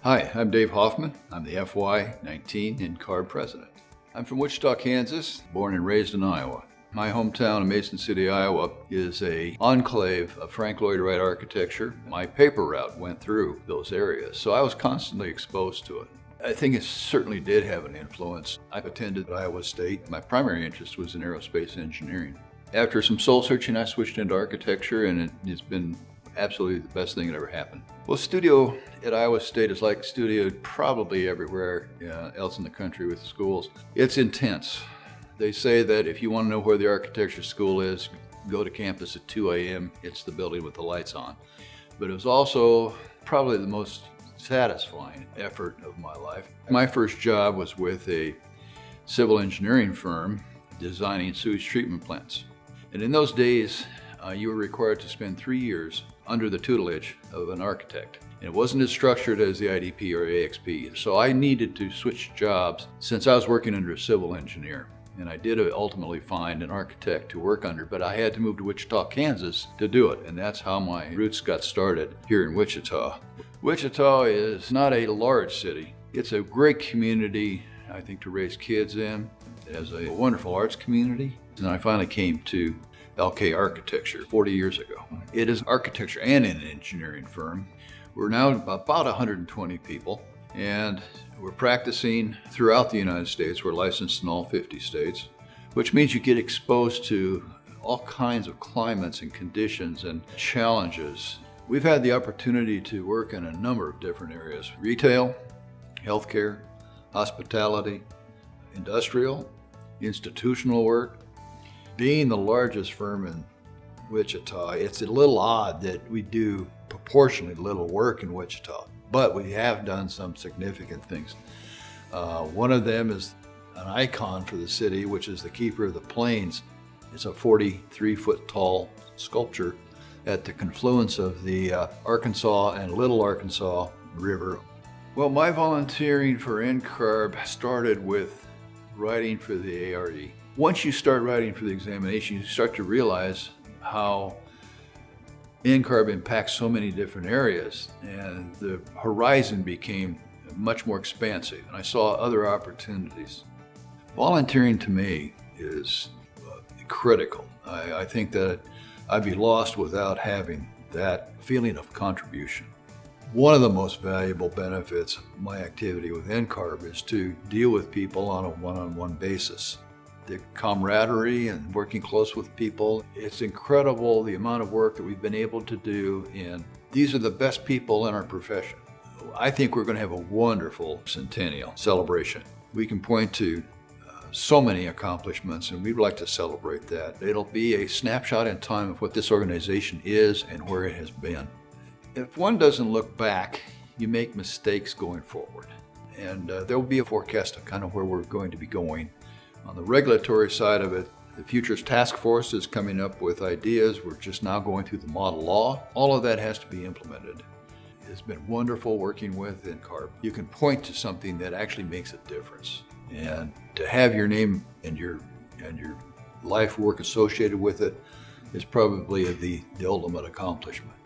Hi, I'm Dave Hoffman. I'm the FY19 NCARB president. I'm from Wichita, Kansas, born and raised in Iowa. My hometown of Mason City, Iowa is an enclave of Frank Lloyd Wright architecture. My paper route went through those areas, so I was constantly exposed to it. I think it certainly did have an influence. I attended Iowa State. My primary interest was in aerospace engineering. After some soul searching, I switched into architecture, and it's been absolutely the best thing that ever happened. Well, studio at Iowa State is like studio probably everywhere else in the country with schools. It's intense. They say that if you want to know where the architecture school is, go to campus at 2 a.m. It's the building with the lights on. But it was also probably the most satisfying effort of my life. My first job was with a civil engineering firm designing sewage treatment plants. And in those days, you were required to spend 3 years under the tutelage of an architect. And it wasn't as structured as the IDP or AXP. So I needed to switch jobs since I was working under a civil engineer. And I did ultimately find an architect to work under, but I had to move to Wichita, Kansas to do it. And that's how my roots got started here in Wichita. Wichita is not a large city. It's a great community, I think, to raise kids in. It has a wonderful arts community. And I finally came to LK Architecture 40 years ago. It is architecture and an engineering firm. We're now about 120 people, and we're practicing throughout the United States. We're licensed in all 50 states, which means you get exposed to all kinds of climates and conditions and challenges. We've had the opportunity to work in a number of different areas: retail, healthcare, hospitality, industrial, institutional work. Being the largest firm in Wichita, it's a little odd that we do proportionally little work in Wichita, but we have done some significant things. One of them is an icon for the city, which is the Keeper of the Plains. It's a 43-foot tall sculpture at the confluence of the Arkansas and Little Arkansas River. Well, my volunteering for NCARB started with writing for the ARE. Once you start writing for the examination, you start to realize how NCARB impacts so many different areas, and the horizon became much more expansive, and I saw other opportunities. Volunteering to me is critical. I think that I'd be lost without having that feeling of contribution. One of the most valuable benefits of my activity with NCARB is to deal with people on a one-on-one basis. The camaraderie and working close with people, it's incredible the amount of work that we've been able to do, and these are the best people in our profession. I think we're going to have a wonderful centennial celebration. We can point to so many accomplishments, and we'd like to celebrate that. It'll be a snapshot in time of what this organization is and where it has been. If one doesn't look back, you make mistakes going forward. And there will be a forecast of kind of where we're going to be going. On the regulatory side of it, the Futures Task Force is coming up with ideas. We're just now going through the model law. All of that has to be implemented. It's been wonderful working with NCARB. You can point to something that actually makes a difference. And to have your name and your life work associated with it is probably the ultimate accomplishment.